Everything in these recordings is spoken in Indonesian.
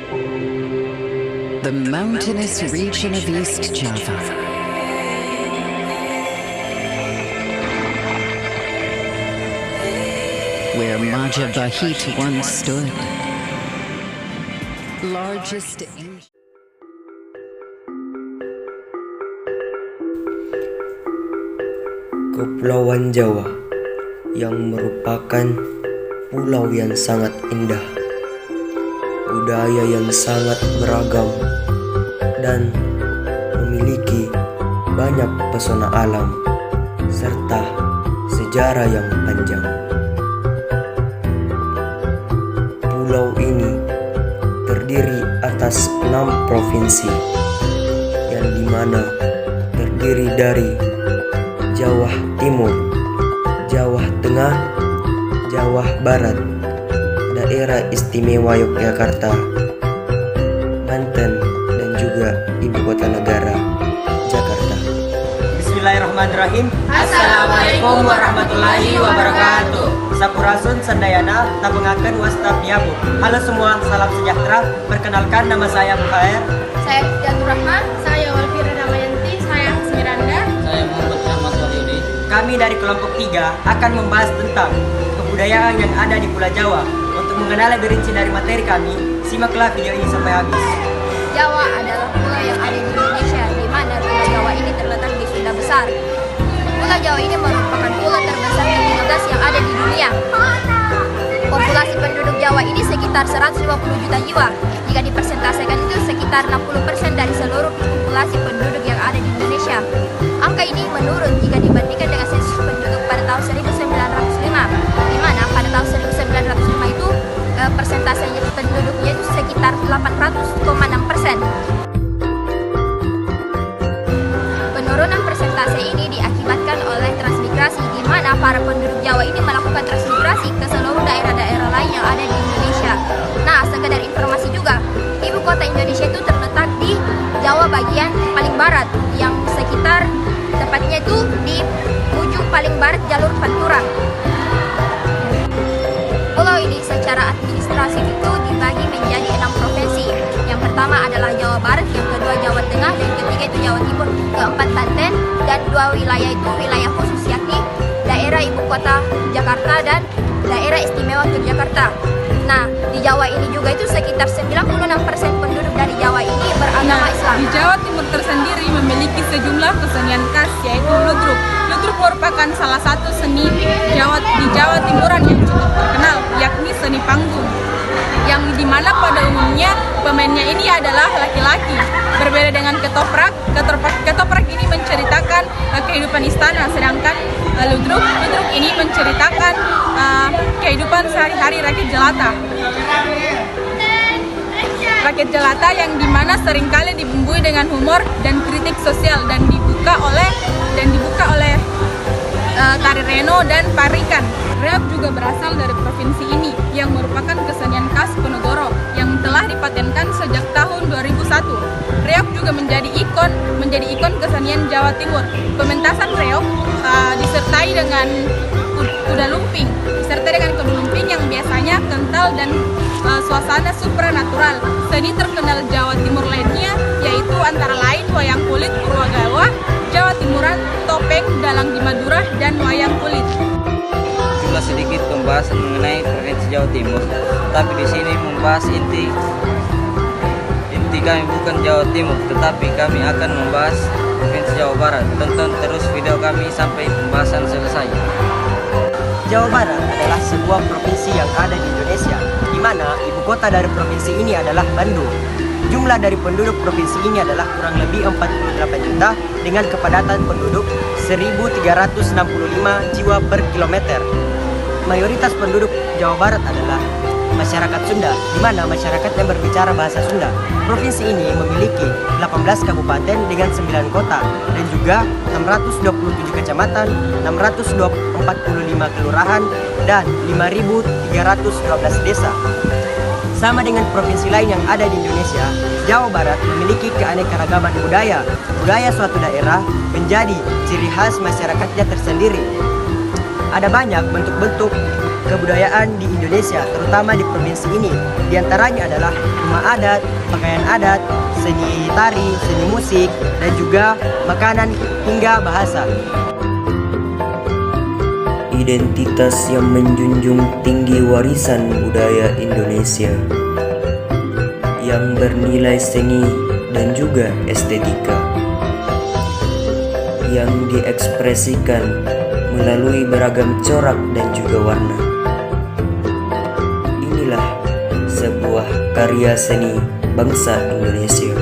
The mountainous region of East Java, where Majapahit once stood, largest ancient. Kepulauan Jawa yang merupakan pulau yang sangat indah, budaya yang sangat beragam, dan memiliki banyak pesona alam serta sejarah yang panjang. Pulau ini terdiri atas 6 provinsi, yang dimana terdiri dari Jawa Timur, Jawa Tengah, Jawa Barat, Daerah Istimewa Yogyakarta, Banten, dan juga Ibu Kota Negara, Jakarta. Bismillahirrahmanirrahim. Assalamualaikum warahmatullahi wabarakatuh. Sapurasun Sandayana Tabengaken Wastapiabu. Halo semua, salam sejahtera. Perkenalkan, nama saya Bukhair. Saya Jatur Rahma. Saya Walfira Damayanti. Saya Miranda. Saya Muhammad Ahmad Waliudi. Kami dari kelompok 3 akan membahas tentang kebudayaan yang ada di Pulau Jawa. Untuk mengenal lebih rinci dari materi kami, simaklah video ini sampai habis. Jawa adalah pulau yang ada di Indonesia, di mana Pulau Jawa ini terletak di Sunda Besar. Pulau Jawa ini merupakan pulau terbesar ke-15 yang ada di dunia. Populasi penduduk Jawa ini sekitar 150 juta jiwa. Jika dipersentasekan itu sekitar 60% dari seluruh populasi penduduk yang ada di Indonesia. Angka ini menurun jika dibandingkan dengan sensus penduduk pada tahun 1905, di mana pada tahun 1905 itu persentasenya penduduknya itu sekitar 800,6%. Penurunan persentase ini diakibatkan oleh transmigrasi, di mana para penduduk Jawa ini melakukan transmigrasi ke seluruh daerah-daerah lain yang ada di Indonesia. Nah, sekedar informasi juga, ibu kota Indonesia itu terletak di Jawa bagian paling barat, yang sekitar tepatnya itu di ujung paling barat jalur Pantura. Pulau ini secara administratif itu dibagi menjadi 6 provinsi. Yang pertama adalah Jawa Barat, yang kedua Jawa Tengah, dan ketiga itu Jawa Timur, keempat Banten, dan 2 wilayah itu wilayah khusus, yakni daerah ibu kota Jakarta dan daerah istimewa Yogyakarta. Nah, di Jawa ini juga itu sekitar 96% penduduk dari Jawa ini beragama Islam. Di Jawa Timur tersendiri memiliki sejumlah kesenian khas, yaitu ludruk. Ludruk merupakan salah satu seni di Jawa Timuran yang cukup terkenal, yakni seni panggung, yang dimana pada umumnya pemainnya ini adalah laki-laki. Berbeda dengan ketoprak ini menceritakan kehidupan istana, sedangkan ludruk ini menceritakan kehidupan sehari-hari rakyat jelata. Rakyat jelata yang dimana seringkali dibumbui dengan humor dan kritik sosial, dan dibuka oleh tari reno dan parikan. Reog juga berasal dari provinsi ini, yang merupakan kesenian khas Ponorogo yang telah dipatenkan sejak tahun 2001. Reog juga menjadi ikon kesenian Jawa Timur. Pementasan reog disertai dengan kuda lumping yang biasanya kental dan suasana supranatural. Seni terkenal Jawa Timur lainnya yaitu antara lain wayang kulit Purwagawa, Jawa Timuran, topeng, dalang di Madura, dan wayang kulit. Cuma sedikit pembahasan mengenai provinsi Jawa Timur, tapi di sini membahas inti kami bukan Jawa Timur, tetapi kami akan membahas provinsi Jawa Barat. Tonton terus video kami sampai pembahasan selesai. Jawa Barat adalah sebuah provinsi yang ada di Indonesia, di mana ibu kota dari provinsi ini adalah Bandung. Jumlah dari penduduk provinsi ini adalah kurang lebih 48 juta dengan kepadatan penduduk 1.365 jiwa per kilometer. Mayoritas penduduk Jawa Barat adalah masyarakat Sunda, di mana masyarakatnya berbicara bahasa Sunda. Provinsi ini memiliki 18 kabupaten dengan 9 kota dan juga 627 kecamatan, 645 kelurahan, dan 5.312 desa. Sama dengan provinsi lain yang ada di Indonesia, Jawa Barat memiliki keanekaragaman budaya. Budaya suatu daerah menjadi ciri khas masyarakatnya tersendiri. Ada banyak bentuk-bentuk kebudayaan di Indonesia, terutama di provinsi ini. Di antaranya adalah rumah adat, pakaian adat, seni tari, seni musik, dan juga makanan hingga bahasa. Identitas yang menjunjung tinggi warisan budaya Indonesia yang bernilai seni dan juga estetika yang diekspresikan melalui beragam corak dan juga warna. Inilah sebuah karya seni bangsa Indonesia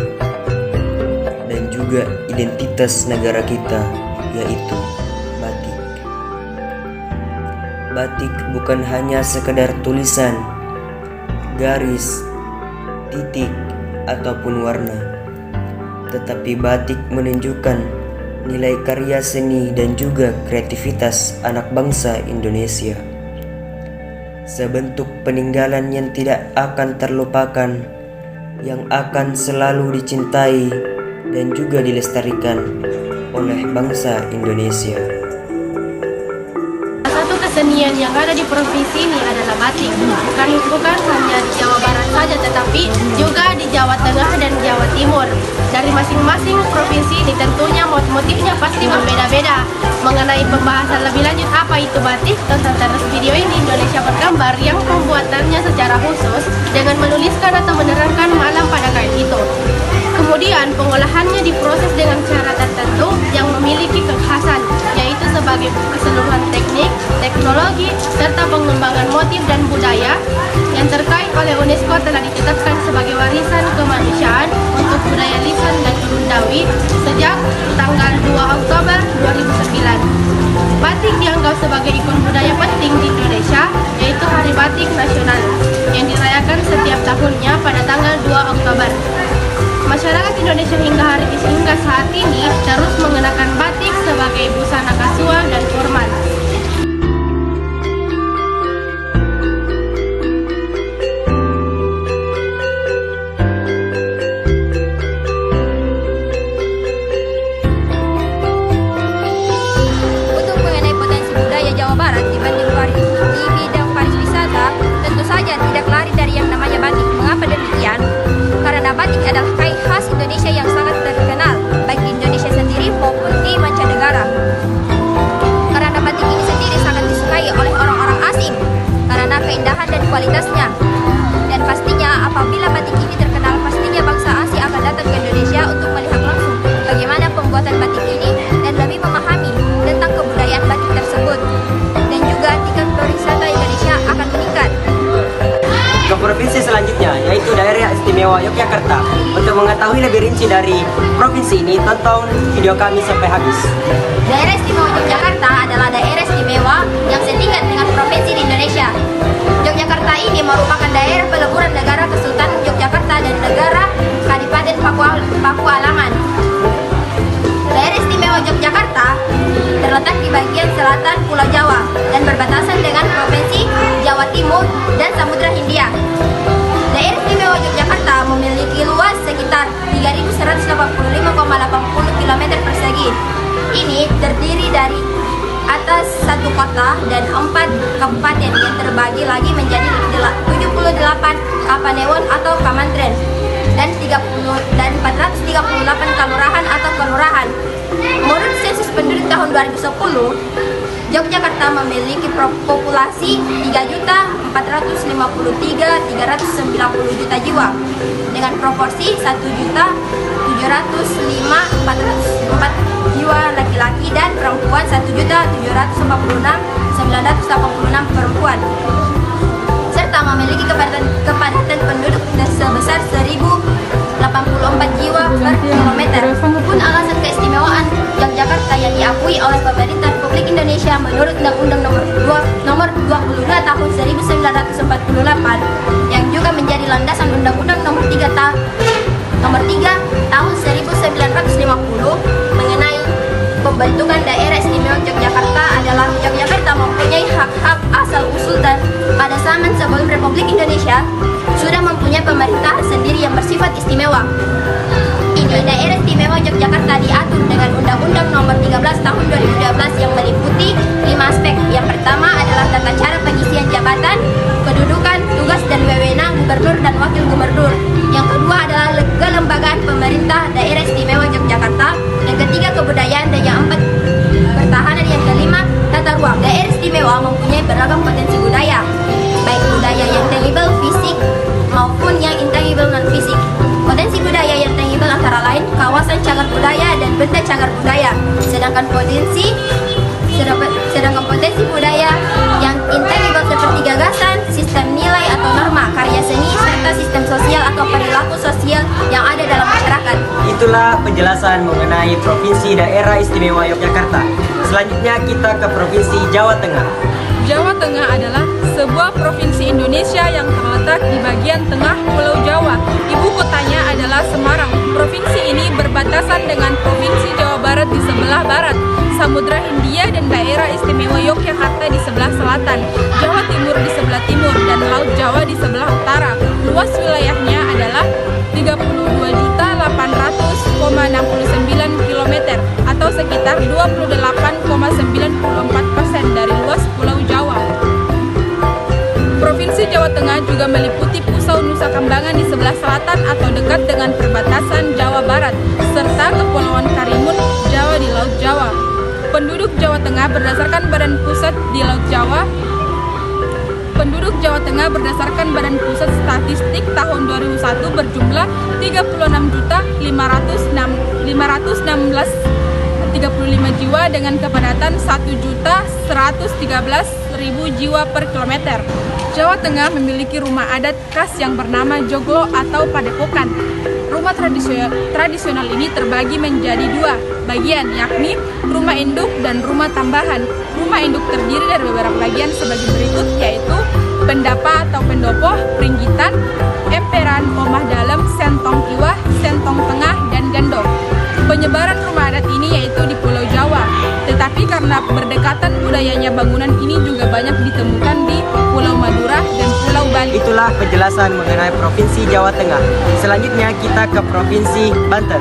dan juga identitas negara kita, yaitu batik. Batik bukan hanya sekedar tulisan, garis, titik, ataupun warna, tetapi batik menunjukkan nilai karya seni dan juga kreativitas anak bangsa Indonesia. Sebentuk peninggalan yang tidak akan terlupakan, yang akan selalu dicintai dan juga dilestarikan oleh bangsa Indonesia. Satu kesenian yang ada di provinsi ini adalah batik. Bukan hanya di Jawa Barat saja, tetapi juga di Jawa Tengah dan Jawa Timur. Dari masing-masing provinsi ini tentunya motifnya pasti berbeda-beda. Mengenai pembahasan lebih lanjut apa itu batik, tonton terus video ini Indonesia Bergambar yang pembuatannya secara khusus dengan menuliskan atau menerangkan malam pada kain itu. Kemudian pengolahannya diproses dengan cara tertentu yang memiliki kekhasan, yaitu sebagai keseluruhan teknik, teknologi, serta pengembangan motif dan budaya yang terkait oleh UNESCO telah ditetapkan sebagai warisan kemanusiaan untuk budaya lisan dan Sundawi sejak tanggal 2 Oktober 2009. Batik dianggap sebagai ikon budaya penting di Indonesia, yaitu Hari Batik Nasional yang dirayakan setiap tahunnya pada tanggal 2 Oktober. Masyarakat Indonesia hingga saat ini terus mengenakan batik sebagai busana kasual dan formal. Untuk mengenai potensi budaya Jawa Barat dibanding di bidang pariwisata, tentu saja tidak lari dari yang namanya batik. Mengapa demikian? Karena batik adalah kain khas Indonesia yang sangat terkenal, baik di Indonesia sendiri maupun di mancanegara. Karena batik ini sendiri sangat disukai oleh orang-orang asing, karena keindahan dan kualitasnya. Dan pastinya apabila batik ini terkenal, pastinya bangsa asing akan datang ke Indonesia untuk melihat langsung bagaimana pembuatan batik ini dan lebih memahami tentang kebudayaan batik tersebut. Dan juga tingkat pariwisata Indonesia akan meningkat. Ke provinsi selanjutnya, yaitu Daerah Istimewa Yogyakarta. Untuk mengetahui lebih rinci dari provinsi ini, tonton video kami sampai habis. Daerah Istimewa Yogyakarta adalah daerah istimewa yang setingkat dengan provinsi di Indonesia. Yogyakarta ini merupakan daerah peleburan negara Kesultanan Yogyakarta dan negara Kadipaten Pakualaman. Daerah Istimewa Yogyakarta terletak di bagian selatan Pulau Jawa dan berbatasan dengan Provinsi Jawa Timur dan Samudra Hindia. Daerah Istimewa Yogyakarta memiliki luas sekitar 3.185,80 km persegi. Ini terdiri dari atas satu kota dan 4 kabupaten yang terbagi lagi menjadi 78 kapanewon atau kamantren dan 438 kelurahan atau kelurahan. Menurut sensus penduduk tahun 2010, Yogyakarta memiliki populasi 3.453.390 juta jiwa dengan proporsi 1.705.404 jiwa laki-laki dan perempuan 1.746.986 perempuan, serta memiliki kepadatan penduduk sebesar 1.084 jiwa per kilometer. Pun alasan keistimewaan Yogyakarta yang diakui oleh pemerintah Republik Indonesia menurut Undang-Undang Nomor 22 Tahun 1948 yang juga menjadi landasan Undang-Undang Nomor 3 Tahun 1950 mengenai pembentukan daerah istimewa Yogyakarta adalah Yogyakarta mempunyai hak-hak asal-usul dan pada zaman sebelum Republik Indonesia sudah mempunyai pemerintahan sendiri yang bersifat istimewa. Ini daerah istimewa Yogyakarta diatur dengan Undang-Undang Nomor 13 Tahun 2012 yang meliputi 5 aspek. Yang pertama adalah tata cara pengisian jabatan gubernur dan wakil gubernur. Yang kedua adalah kelembagaan pemerintah daerah istimewa Yogyakarta. Yang ketiga kebudayaan, dan yang empat pertahanan. Yang kelima tata ruang. Daerah istimewa mempunyai beragam potensi budaya, baik budaya yang tangible fisik maupun yang intangible non fisik. Potensi budaya yang tangible antara lain kawasan cagar budaya dan benda cagar budaya. Sedangkan potensi budaya yang intangible seperti gagasan, sistem nilai atau norma, karya seni, serta sistem sosial atau perilaku sosial yang ada dalam masyarakat. Itulah penjelasan mengenai Provinsi Daerah Istimewa Yogyakarta. Selanjutnya kita ke Provinsi Jawa Tengah. Jawa Tengah adalah sebuah provinsi Indonesia yang terletak di bagian tengah Pulau Jawa. Ibu kotanya adalah Semarang. Provinsi ini berbatasan dengan Provinsi Jawa Barat di sebelah barat, Samudra Hindia dan Daerah Istimewa Yogyakarta di sebelah selatan, Jawa Timur di sebelah timur, dan Laut Jawa di sebelah utara. Luas wilayahnya adalah 32.800,69 km atau sekitar 28,94% dari luas Pulau Jawa. Provinsi Jawa Tengah juga meliputi Pulau Nusa Kambangan di sebelah selatan atau dekat dengan perbatasan Jawa Barat, serta Kepulauan Karimun Jawa di Laut Jawa. Penduduk Jawa Tengah berdasarkan Badan Pusat di Laut Jawa. Penduduk Jawa Tengah berdasarkan Badan Pusat Statistik tahun 2001 berjumlah 36.535 jiwa dengan kepadatan 1.113.000 jiwa per kilometer. Jawa Tengah memiliki rumah adat khas yang bernama joglo atau padepokan. Rumah tradisional ini terbagi menjadi dua bagian, yakni rumah induk dan rumah tambahan. Rumah induk terdiri dari beberapa bagian sebagai berikut, yaitu pendapa atau pendopo, pringgitan, emperan, omah dalam, sentong iwah, sentong tengah, dan gandong. Penyebaran rumah adat ini yaitu di Pulau Jawa, tetapi karena berdekatan budayanya bangunan ini juga banyak ditemukan di Pulau Madura dan Pulau Bali. Itulah penjelasan mengenai Provinsi Jawa Tengah. Selanjutnya kita ke Provinsi Banten.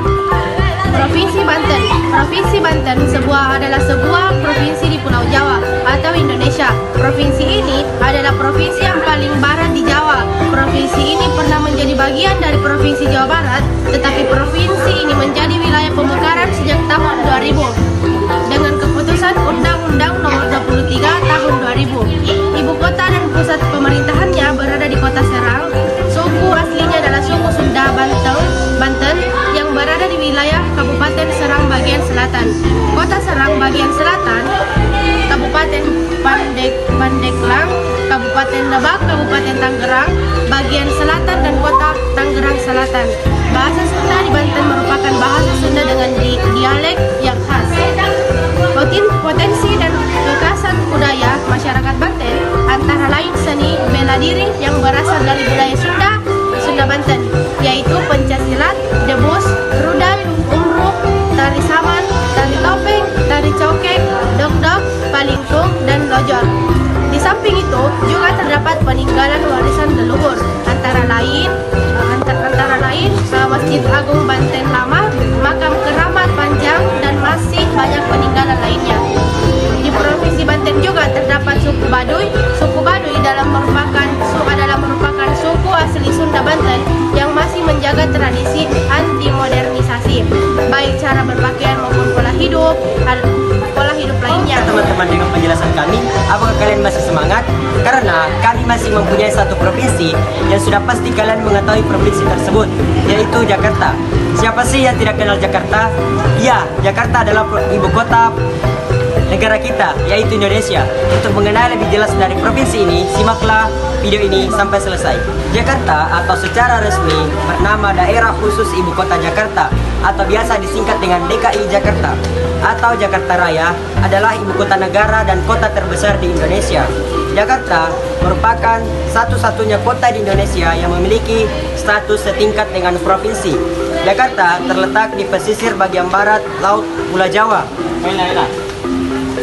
Provinsi Banten. Provinsi Banten adalah sebuah provinsi di Pulau Jawa atau Indonesia. Provinsi ini adalah provinsi yang paling barat di Jawa. Provinsi ini pernah menjadi bagian dari Provinsi Jawa Barat, tetapi provinsi ini menjadi wilayah pemekaran sejak tahun 2000 dengan keputusan Undang-Undang Nomor 23 Tahun 2000. Ibu kota dan pusat pemerintahannya berada di Kota Serang. Suku aslinya adalah suku Sunda Banten yang berada di wilayah Kabupaten Serang bagian selatan. Kota Serang bagian selatan, Kabupaten Pandeglang, Kabupaten Lebak, Kabupaten Tangerang bagian selatan, dan Kota Tangerang Selatan. Bahasa Sunda di Banten merupakan bahasa Sunda dengan dialek yang khas. Potensi dan kekhasan budaya masyarakat Banten antara lain seni bela diri yang berasal dari budaya Sunda Banten, yaitu pencaksilat, debus, rudal, umruk, tari saman, tari topeng, tari cokek, dogdog, palingkung, dan lojor. Di samping itu juga terdapat peninggalan warisan leluhur antara lain Masjid Agung Banten Lama, makam keramat Panjang, dan masih banyak peninggalan lainnya. Di Provinsi Banten juga terdapat suku Baduy. Suku Baduy adalah merupakan suku asli Sunda Banten yang masih menjaga tradisi anti modernisasi, baik cara berpakaian maupun pola hidup lainnya. Teman-teman, dengan penjelasan kami, apakah kalian masih semangat? Karena kami masih mempunyai satu provinsi yang sudah pasti kalian mengetahui provinsi tersebut, yaitu Jakarta. Siapa sih yang tidak kenal Jakarta? Ya, Jakarta adalah ibu kota negara kita, yaitu Indonesia. Untuk mengenal lebih jelas dari provinsi ini, simaklah video ini sampai selesai. Jakarta atau secara resmi bernama Daerah Khusus Ibu Kota Jakarta atau biasa disingkat dengan DKI Jakarta atau Jakarta Raya adalah ibu kota negara dan kota terbesar di Indonesia. Jakarta merupakan satu-satunya kota di Indonesia yang memiliki status setingkat dengan provinsi. Jakarta terletak di pesisir bagian barat Laut Pulau Jawa.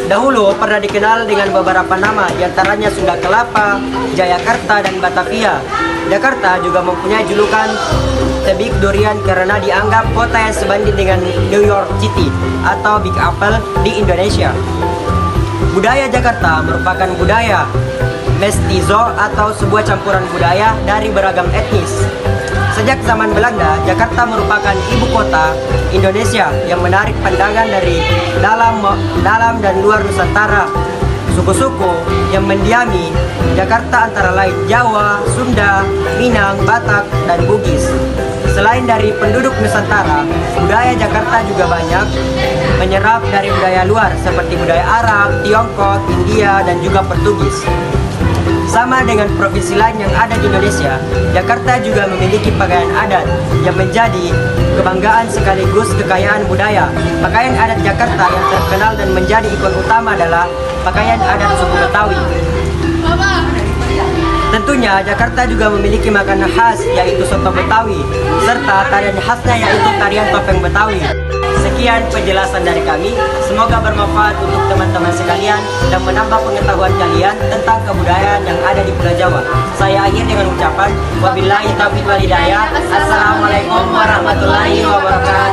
Dahulu pernah dikenal dengan beberapa nama, diantaranya Sunda Kelapa, Jayakarta, dan Batavia. Jakarta juga mempunyai julukan The Big Durian karena dianggap kota yang sebanding dengan New York City atau Big Apple di Indonesia. Budaya Jakarta merupakan budaya mestizo atau sebuah campuran budaya dari beragam etnis. Sejak zaman Belanda, Jakarta merupakan ibu kota Indonesia yang menarik pandangan dari dalam dan luar Nusantara. Suku-suku yang mendiami Jakarta antara lain Jawa, Sunda, Minang, Batak, dan Bugis. Selain dari penduduk Nusantara, budaya Jakarta juga banyak menyerap dari budaya luar seperti budaya Arab, Tiongkok, India, dan juga Portugis. Sama dengan provinsi lain yang ada di Indonesia, Jakarta juga memiliki pakaian adat yang menjadi kebanggaan sekaligus kekayaan budaya. Pakaian adat Jakarta yang terkenal dan menjadi ikon utama adalah pakaian adat suku Betawi. Tentunya Jakarta juga memiliki makanan khas yaitu soto Betawi serta tarian khasnya yaitu tarian topeng Betawi. Sekian penjelasan dari kami, semoga bermanfaat untuk teman-teman sekalian dan menambah pengetahuan kalian tentang kebudayaan yang ada di Pulau Jawa. Saya akhir dengan ucapan wabillahi taufiq wal hidayah. Assalamualaikum warahmatullahi wabarakatuh.